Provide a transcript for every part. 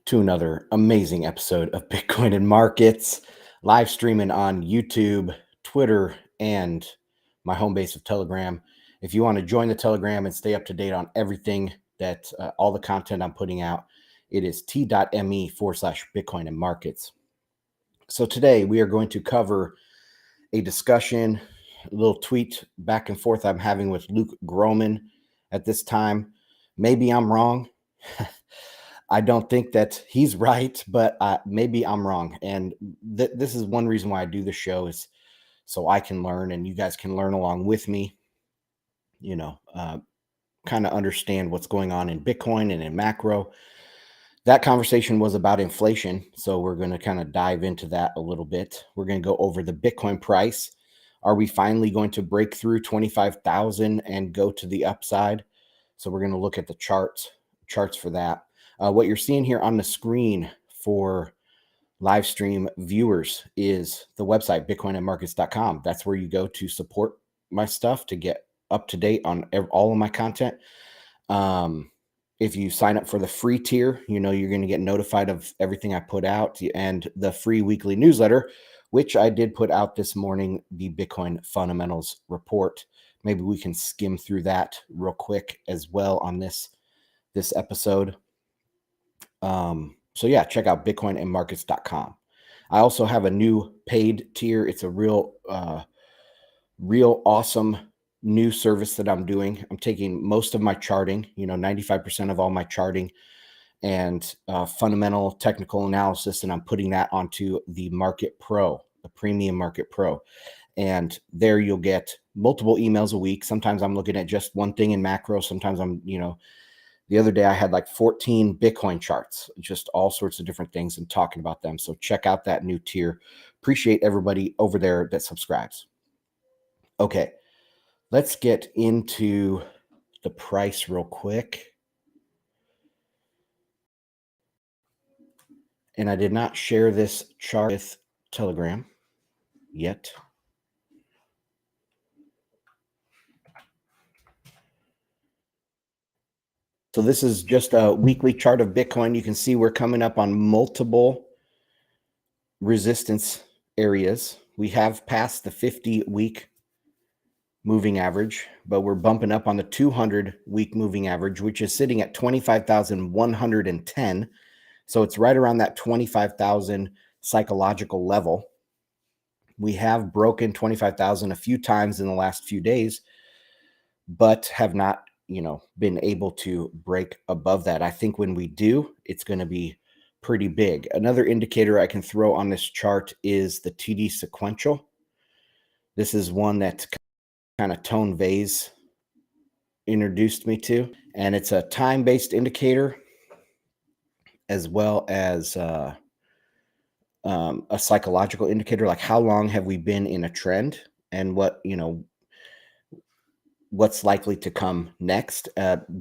to another amazing episode of Bitcoin and Markets, live streaming on YouTube, Twitter, and my home base of Telegram. If you want to join the Telegram and stay up to date on everything all the content I'm putting out, it is t.me/Bitcoin and Markets. So today we are going to cover a discussion, a little tweet back and forth I'm having with Luke Gromen at this time. Maybe I'm wrong. I don't think that he's right, but maybe I'm wrong. And this is one reason why I do the show, is so I can learn and you guys can learn along with me, kind of understand what's going on in Bitcoin and in macro. That conversation was about inflation. So we're going to kind of dive into that a little bit. We're going to go over the Bitcoin price. Are we finally going to break through 25,000 and go to the upside? So we're going to look at the charts for that. What you're seeing here on the screen for live stream viewers is the website, bitcoinandmarkets.com. That's where you go to support my stuff, to get up to date on all of my content. If you sign up for the free tier, you're going to get notified of everything I put out, and the free weekly newsletter, which I did put out this morning, the Bitcoin Fundamentals Report. Maybe we can skim through that real quick as well on this episode. So yeah, check out bitcoinandmarkets.com. I also have a new paid tier. It's a real awesome new service that I'm doing. I'm taking most of my charting, 95% of all my charting and fundamental technical analysis, and I'm putting that onto the Market Pro, the Premium Market Pro. And there you'll get multiple emails a week. Sometimes I'm looking at just one thing in macro. Sometimes I'm, the other day I had like 14 Bitcoin charts, just all sorts of different things, and talking about them. So check out that new tier. Appreciate everybody over there that subscribes. Okay, let's get into the price real quick. And I did not share this chart with Telegram yet. So this is just a weekly chart of Bitcoin. You can see we're coming up on multiple resistance areas. We have passed the 50-week moving average, but we're bumping up on the 200-week moving average, which is sitting at 25,110. So it's right around that 25,000 psychological level. We have broken 25,000 a few times in the last few days, but have not, been able to break above that. I think when we do, it's going to be pretty big. Another indicator I can throw on this chart is the TD sequential. This is one that kind of Tone Vase introduced me to, and it's a time-based indicator as well as a psychological indicator, like how long have we been in a trend and what's likely to come next.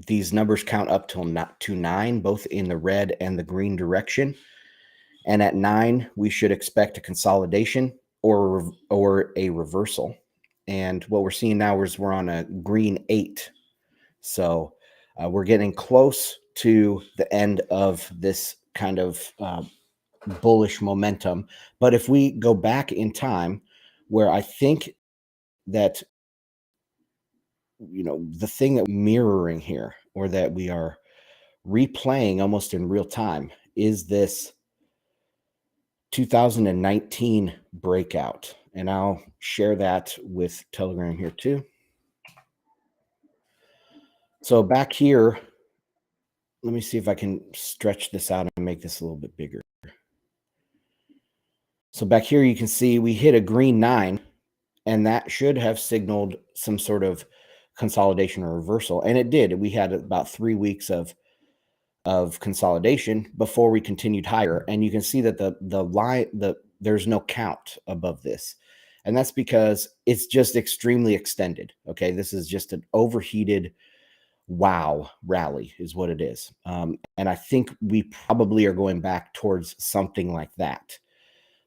These numbers count up to 9, both in the red and the green direction. And at 9, we should expect a consolidation or a reversal. And what we're seeing now is we're on a green 8. So we're getting close to the end of this kind of bullish momentum. But if we go back in time, where I think that the thing that we're mirroring here, or that we are replaying almost in real time, is this 2019 breakout. And I'll share that with Telegram here too. So back here, let me see if I can stretch this out and make this a little bit bigger. So back here, you can see we hit a green 9, and that should have signaled some sort of consolidation or reversal. And it did. We had about 3 weeks of consolidation before we continued higher. And you can see that there's no count above this. And that's because it's just extremely extended. Okay. This is just an overheated wow rally is what it is. And I think we probably are going back towards something like that.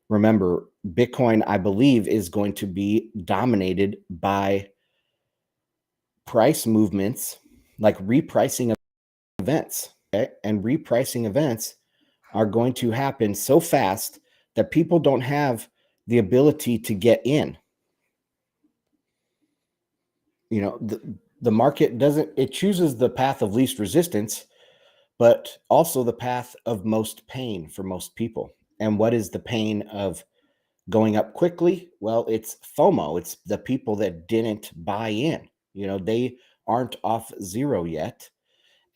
Remember, Bitcoin, I believe, is going to be dominated by price movements, like repricing events. Okay? And repricing events are going to happen so fast that people don't have the ability to get in. You know, the market doesn't, it chooses the path of least resistance, but also the path of most pain for most people. And what is the pain of going up quickly? Well, it's FOMO. It's the people that didn't buy in. You know, they aren't off zero yet.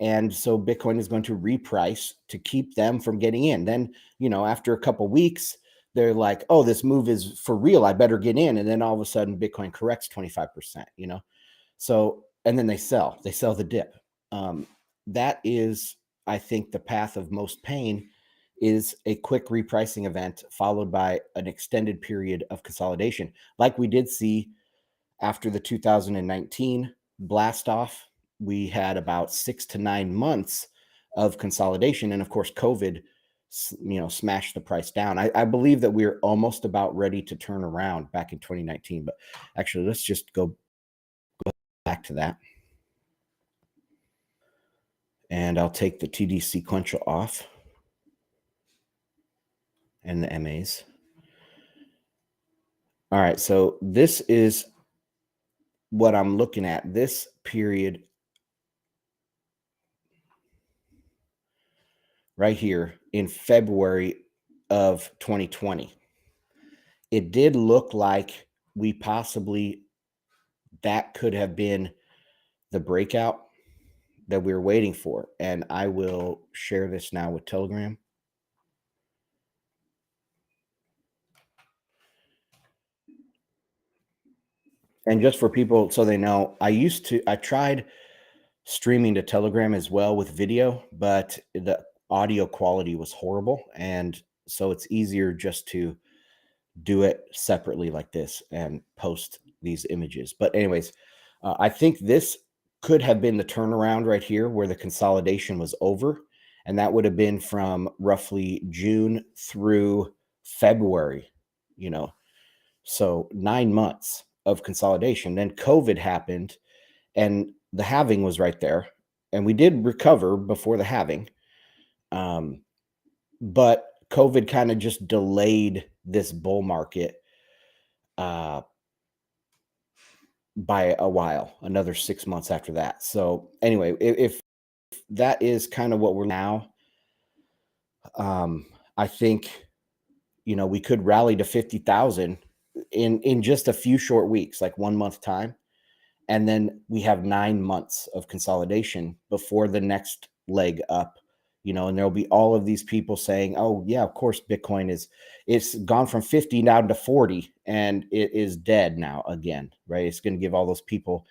And so Bitcoin is going to reprice to keep them from getting in. Then, you know, after a couple weeks, they're like, oh, this move is for real. I better get in. And then all of a sudden, Bitcoin corrects 25%, you know? So, and then they sell the dip. That is, I think, the path of most pain is a quick repricing event followed by an extended period of consolidation, like we did see after the 2019 blast off. We had about 6 to 9 months of consolidation, and of course, COVID, smashed the price down. I believe that we're almost about ready to turn around back in 2019. But actually, let's just go back to that. And I'll take the TD sequential off and the MAs. All right, so this is what I'm looking at, this period right here in February of 2020. It did look like we possibly, that could have been the breakout that we were waiting for. And I will share this now with Telegram. And just for people so they know, I tried streaming to Telegram as well with video, but the audio quality was horrible. And so it's easier just to do it separately like this and post these images. But anyways, I think this could have been the turnaround right here where the consolidation was over. And that would have been from roughly June through February, you know, so 9 months of consolidation. Then COVID happened and the halving was right there. And we did recover before the halving. But COVID kind of just delayed this bull market by a while, another 6 months after that. So anyway, if that is kind of what we're now, I think, you know, we could rally to 50,000 in just a few short weeks, like 1 month time. And then we have 9 months of consolidation before the next leg up, you know, and there'll be all of these people saying, oh yeah, of course, Bitcoin it's gone from 50 down to 40 and it is dead now again, right? It's going to give all those people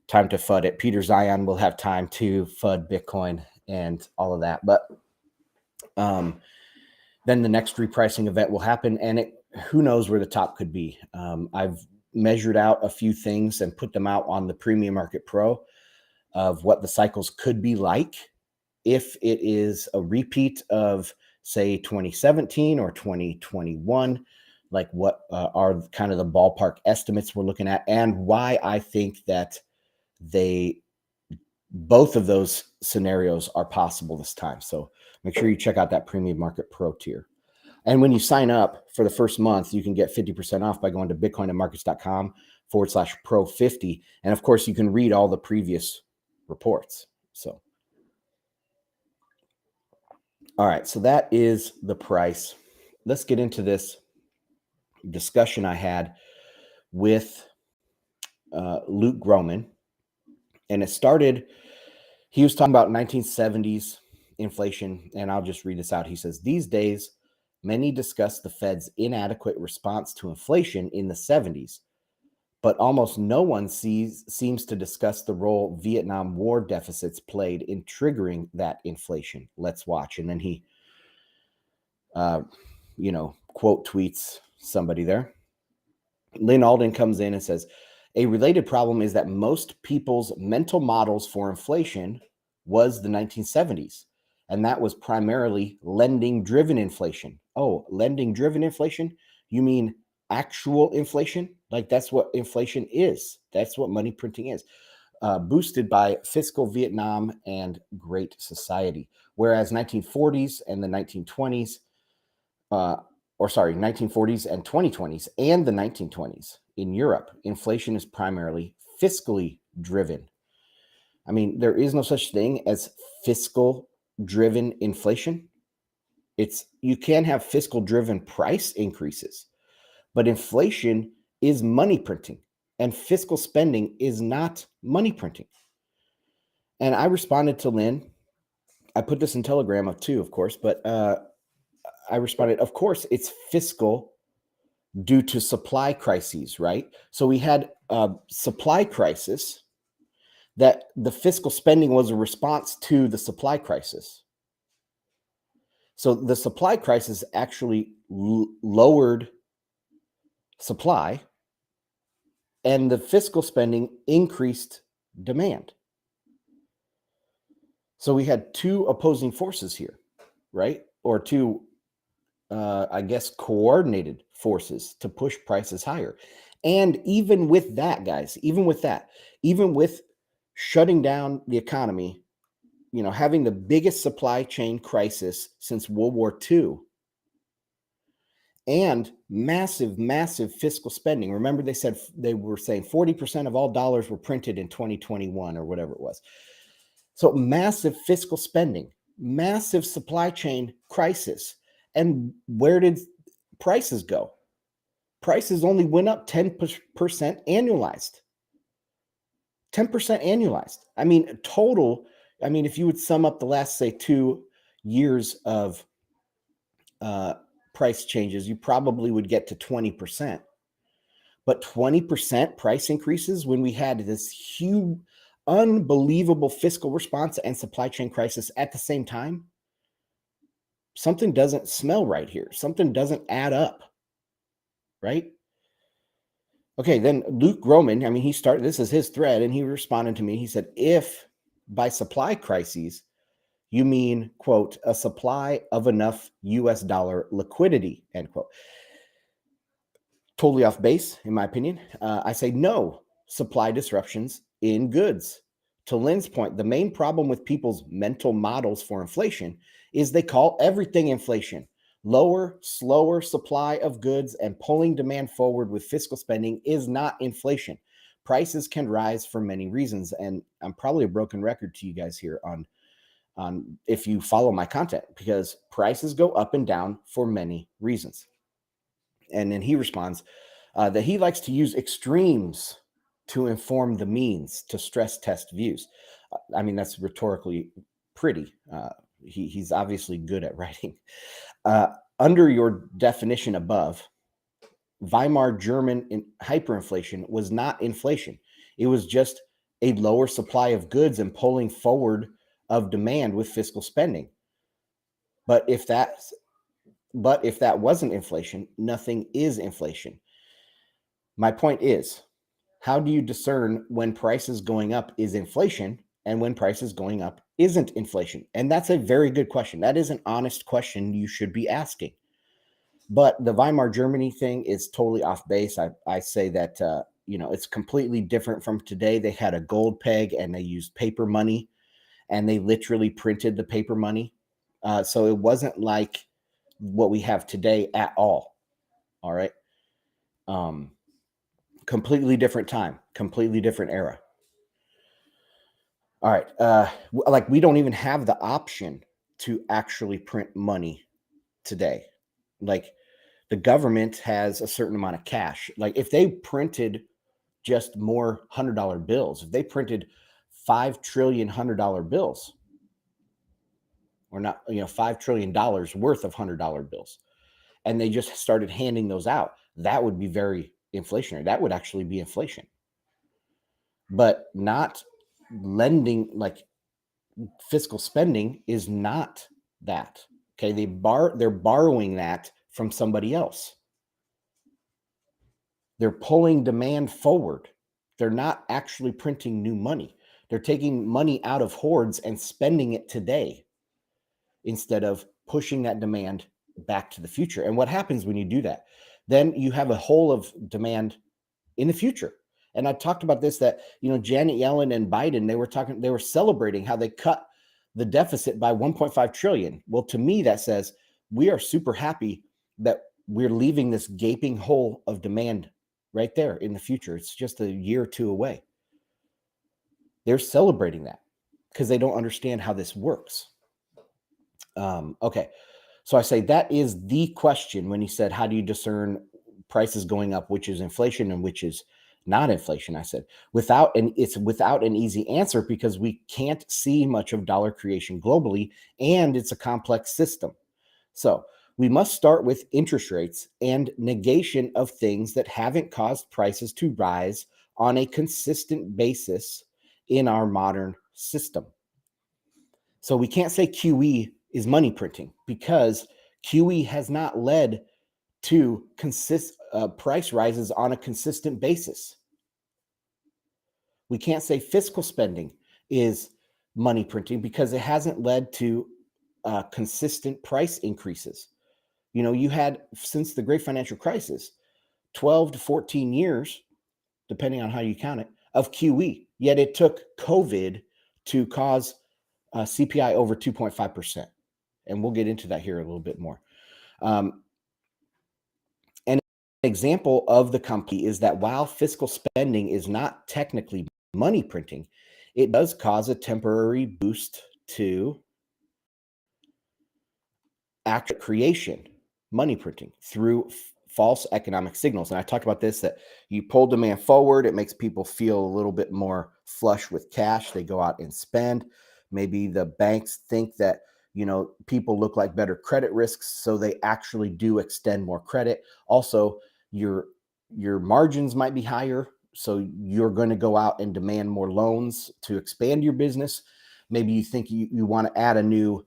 time to FUD it. Peter Zion will have time to FUD Bitcoin and all of that. But then the next repricing event will happen, and who knows where the top could be. I've measured out a few things and put them out on the Premium Market Pro of what the cycles could be like if it is a repeat of, say, 2017 or 2021, like what are kind of the ballpark estimates we're looking at, and why I think that both of those scenarios are possible this time. So make sure you check out that Premium Market Pro tier. And when you sign up for the first month, you can get 50% off by going to bitcoinandmarkets.com/pro50. And of course, you can read all the previous reports. So, all right, so that is the price. Let's get into this discussion I had with Luke Gromen. And it started, he was talking about 1970s inflation. And I'll just read this out. He says, these days, many discuss the Fed's inadequate response to inflation in the 70s, but almost no one seems to discuss the role Vietnam War deficits played in triggering that inflation. Let's watch. And then he, quote tweets somebody there. Lynn Alden comes in and says, a related problem is that most people's mental models for inflation was the 1970s. And that was primarily lending-driven inflation. Oh, lending-driven inflation? You mean actual inflation? Like that's what inflation is. That's what money printing is. Boosted by fiscal Vietnam and Great Society. whereas 1940s and the 1920s, 1940s and 2020s and the 1920s in Europe, inflation is primarily fiscally driven. I mean, there is no such thing as fiscal driven inflation. You can have fiscal driven price increases, but inflation is money printing and fiscal spending is not money printing. And I responded to Lynn. I put this in Telegram too, of course, but I responded, of course, it's fiscal due to supply crises, right? So we had a supply crisis that the fiscal spending was a response to the supply crisis. So the supply crisis actually lowered supply, and the fiscal spending increased demand. So we had two opposing forces here, right? Or two, I guess, coordinated forces to push prices higher. And even with that, guys, even with shutting down the economy, having the biggest supply chain crisis since World War II, and massive fiscal spending. Remember, they were saying 40% of all dollars were printed in 2021 or whatever it was. So massive fiscal spending, massive supply chain crisis. And where did prices go? Prices only went up 10% annualized. 10% annualized. I mean, total. I mean, if you would sum up the last, say, 2 years of price changes, you probably would get to 20%. But 20% price increases when we had this huge, unbelievable fiscal response and supply chain crisis at the same time, something doesn't smell right here. Something doesn't add up, right? Okay, then Luke Groman, I mean, this is his thread, and he responded to me. He said, if by supply crises, you mean, quote, a supply of enough US dollar liquidity, end quote. Totally off base, in my opinion. I say no, supply disruptions in goods. To Lynn's point, the main problem with people's mental models for inflation is they call everything inflation. Lower, slower supply of goods and pulling demand forward with fiscal spending is not inflation. Prices can rise for many reasons. And I'm probably a broken record to you guys here on if you follow my content, because prices go up and down for many reasons. And then he responds that he likes to use extremes to inform the means to stress test views. I mean, that's rhetorically pretty. He's obviously good at writing. Under your definition above, Weimar German hyperinflation was not inflation. It was just a lower supply of goods and pulling forward of demand with fiscal spending. But if that wasn't inflation, nothing is inflation. My point is, how do you discern when prices going up is inflation and when prices going up isn't inflation? And that's a very good question. That is an honest question you should be asking. But the Weimar Germany thing is totally off base. I say that it's completely different from today. They had a gold peg and they used paper money, and they literally printed the paper money. So it wasn't like what we have today at all. All right. Completely different time, completely different era. All right. Like, we don't even have the option to actually print money today. Like, the government has a certain amount of cash. Like, if they printed just more $100 bills, if they printed 5 trillion $100 bills, or not, $5 trillion worth of $100 bills, and they just started handing those out, that would be very inflationary. That would actually be inflation. But not lending, like fiscal spending is not that. Okay, they're borrowing that from somebody else. They're pulling demand forward. They're not actually printing new money. They're taking money out of hoards and spending it today instead of pushing that demand back to the future. And what happens when you do that? Then you have a hole of demand in the future. And I talked about this, that, Janet Yellen and Biden, they were celebrating how they cut the deficit by 1.5 trillion. Well, to me, that says we are super happy that we're leaving this gaping hole of demand right there in the future. It's just a year or two away. They're celebrating that because they don't understand how this works. Okay. So I say that is the question when he said, how do you discern prices going up, which is inflation and which is not inflation? I said, it's without an easy answer because we can't see much of dollar creation globally, and it's a complex system. So we must start with interest rates and negation of things that haven't caused prices to rise on a consistent basis in our modern system. So we can't say QE is money printing because QE has not led to price rises on a consistent basis. We can't say fiscal spending is money printing because it hasn't led to consistent price increases. You know, you had, since the great financial crisis, 12 to 14 years, depending on how you count it, of QE. Yet it took COVID to cause CPI over 2.5%. And we'll get into that here a little bit more. An example of the company is that while fiscal spending is not technically money printing, it does cause a temporary boost to actual creation, money printing, through false economic signals. And I talked about this, that you pull demand forward, it makes people feel a little bit more flush with cash. They go out and spend. Maybe the banks think that, you know, people look like better credit risks, so they actually do extend more credit. Also, your margins might be higher, so you're going to go out and demand more loans to expand your business. Maybe you think you want to add a new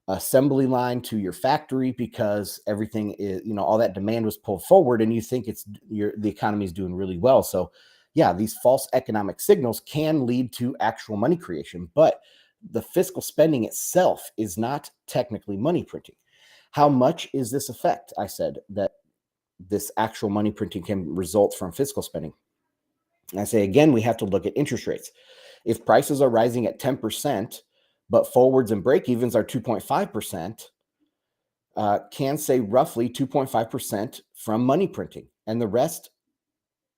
assembly line to your factory because everything is, you know, all that demand was pulled forward, and you think the economy is doing really well. So yeah, these false economic signals can lead to actual money creation, but the fiscal spending itself is not technically money printing. How much is this effect? I said that this actual money printing can result from fiscal spending. And I say, again, we have to look at interest rates. If prices are rising at 10%, but forwards and break evens are 2.5%, can say roughly 2.5% from money printing. And the rest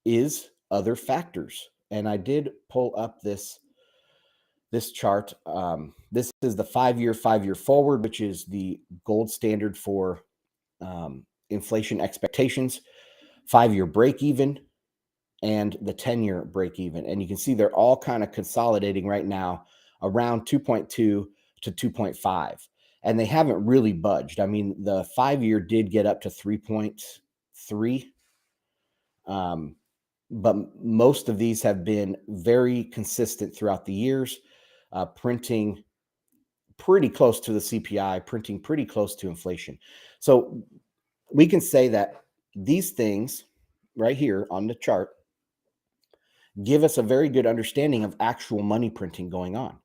is other factors. And I did pull up this chart. This is the 5-year forward, which is the gold standard for inflation expectations, 5-year break even, and the 10-year break even. And you can see they're all kind of consolidating right now around 2.2 to 2.5. And they haven't really budged. I mean, the 5-year did get up to 3.3. But most of these have been very consistent throughout the years, printing pretty close to the CPI, printing pretty close to inflation. So we can say that these things right here on the chart give us a very good understanding of actual money printing going on.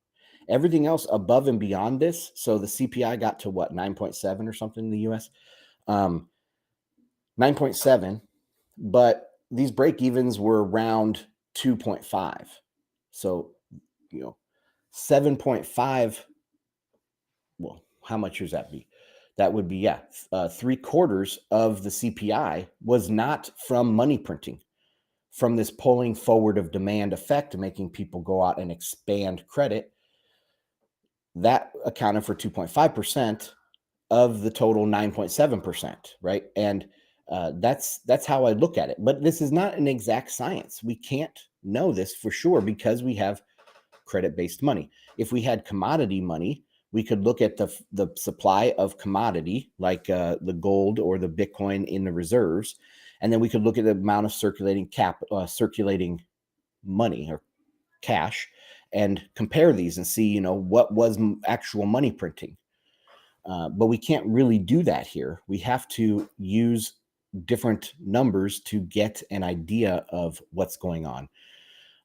Everything else above and beyond this, so the CPI got to what, 9.7 or something in the US? 9.7, but these break evens were around 2.5. So, you know, 7.5, well, how much does that be? That would be, 3/4 of the CPI was not from money printing, from this pulling forward of demand effect, making people go out and expand credit. That accounted for 2.5% of the total 9.7%, right? And that's how I look at it. But this is not an exact science. We can't know this for sure because we have credit-based money. If we had commodity money, we could look at the supply of commodity, like the gold or the Bitcoin in the reserves, and then we could look at the amount of circulating money or cash, and compare these and see, you know, what was actual money printing. But we can't really do that here. We have to use different numbers to get an idea of what's going on.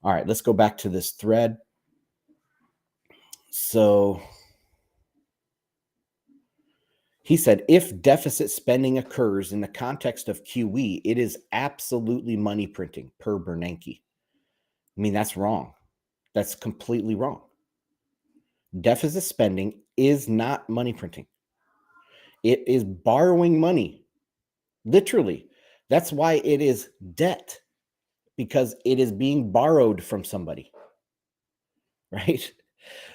All right, let's go back to this thread. So he said, if deficit spending occurs in the context of QE, it is absolutely money printing, per Bernanke. I mean, that's wrong. That's completely wrong. Deficit spending is not money printing. It is borrowing money, literally. That's why it is debt, because it is being borrowed from somebody, right?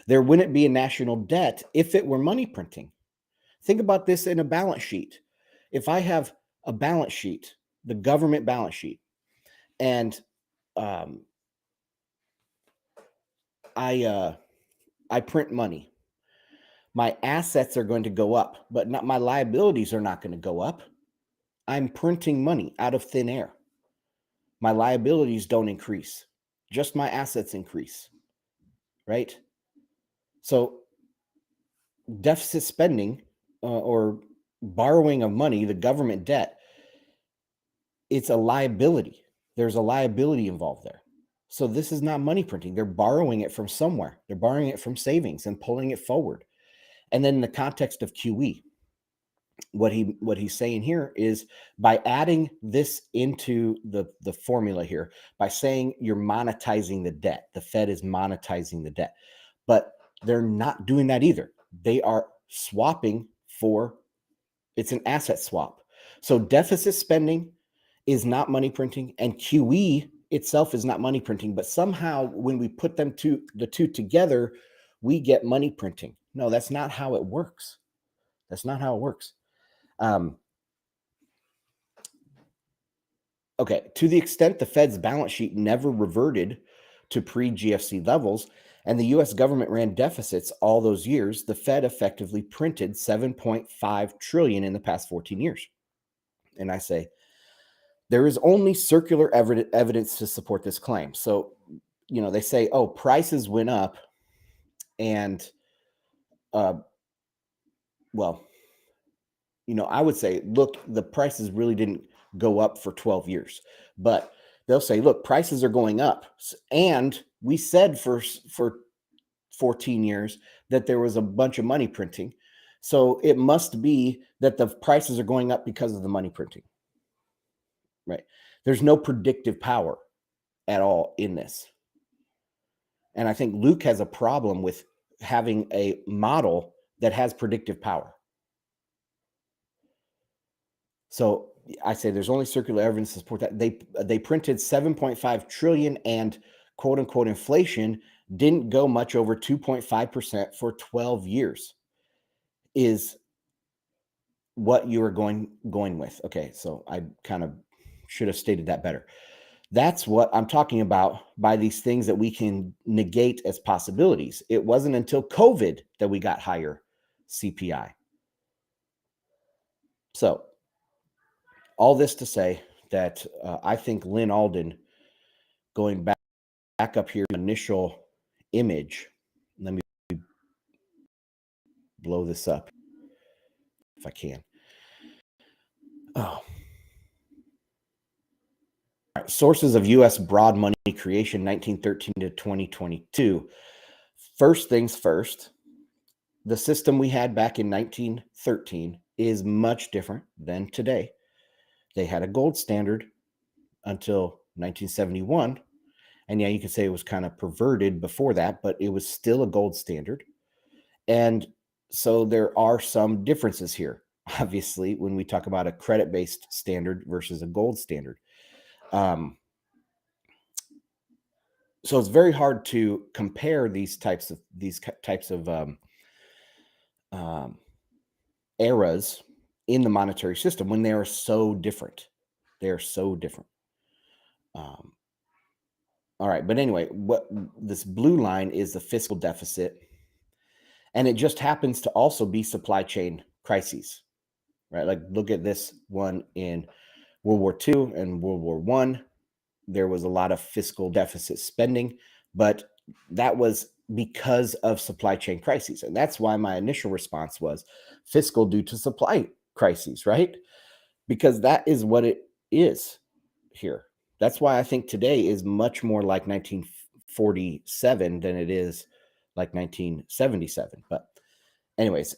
There wouldn't be a national debt if it were money printing. Think about this in a balance sheet. If I have a balance sheet, the government balance sheet, and um, I print money, my assets are going to go up, but not my liabilities are not going to go up. I'm printing money out of thin air. My liabilities don't increase, just my assets increase, right? So deficit spending or borrowing of money, the government debt, it's a liability. There's a liability involved there. So this is not money printing. They're borrowing it from somewhere. They're borrowing it from savings and pulling it forward. And then in the context of QE, what he's saying here is by adding this into the formula here, by saying you're monetizing the debt, the Fed is monetizing the debt, but they're not doing that either. They are swapping for, it's an asset swap. So deficit spending is not money printing, and QE itself is not money printing, but somehow when we put the two together, we get money printing. No, that's not how it works. That's not how it works. Okay, to the extent the Fed's balance sheet never reverted to pre-GFC levels and the US government ran deficits all those years, the Fed effectively printed 7.5 trillion in the past 14 years. And I say, there is only circular evidence to support this claim. So, they say, oh, prices went up and, well, I would say, look, the prices really didn't go up for 12 years. But they'll say, look, prices are going up. And we said for 14 years that there was a bunch of money printing. So it must be that the prices are going up because of the money printing. Right? There's no predictive power at all in this. And I think Luke has a problem with having a model that has predictive power. So I say there's only circular evidence to support that. They printed 7.5 trillion, and quote unquote inflation didn't go much over 2.5% for 12 years is what you are going with. Okay, so I kind of should have stated that better. That's what I'm talking about by these things that we can negate as possibilities. It wasn't until COVID that we got higher CPI. So all this to say that I think Lyn Alden, going back up here, initial image, let me blow this up if I can. Oh. Right, sources of U.S. broad money creation, 1913 to 2022. First things first, the system we had back in 1913 is much different than today. They had a gold standard until 1971. And yeah, you could say it was kind of perverted before that, but it was still a gold standard. And so there are some differences here, obviously, when we talk about a credit-based standard versus a gold standard. So it's very hard to compare these types of eras in the monetary system when they are so different. They are so different. All right, but anyway, what this blue line is the fiscal deficit, and it just happens to also be supply chain crises, right? Like look at this one in World War II and World War I. There was a lot of fiscal deficit spending, but that was because of supply chain crises. And that's why my initial response was fiscal due to supply crises, right? Because that is what it is here. That's why I think today is much more like 1947 than it is like 1977. But anyways,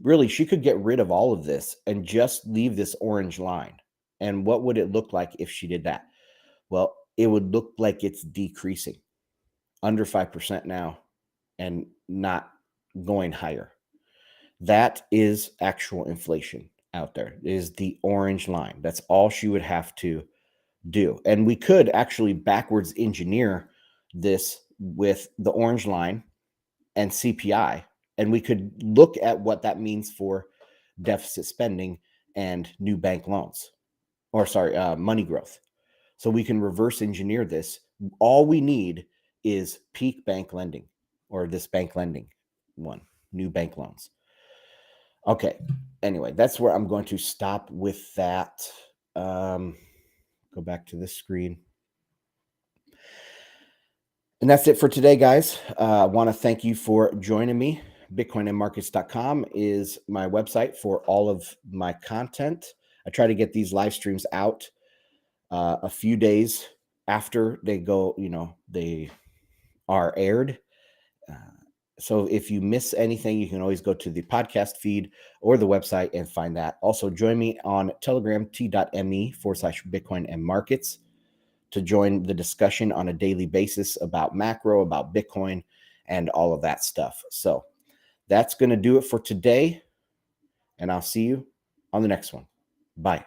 really, she could get rid of all of this and just leave this orange line. And what would it look like if she did that? Well, it would look like it's decreasing under 5% now. and not going higher. That is actual inflation out there, is the orange line. That's all she would have to do. And we could actually backwards engineer this with the orange line and CPI, and we could look at what that means for deficit spending and new bank loans, or sorry, money growth. So we can reverse engineer this. All we need is peak bank lending, or this bank lending one, new bank loans. Okay. Anyway, that's where I'm going to stop with that. Go back to this screen. And that's it for today, guys. I want to thank you for joining me. Bitcoinandmarkets.com is my website for all of my content. I try to get these live streams out a few days after they go, they are aired. So if you miss anything, you can always go to the podcast feed or the website and find that. Also, join me on Telegram, t.me/Bitcoin and markets, to join the discussion on a daily basis about macro, about Bitcoin, and all of that stuff. So that's going to do it for today, and I'll see you on the next one. Bye.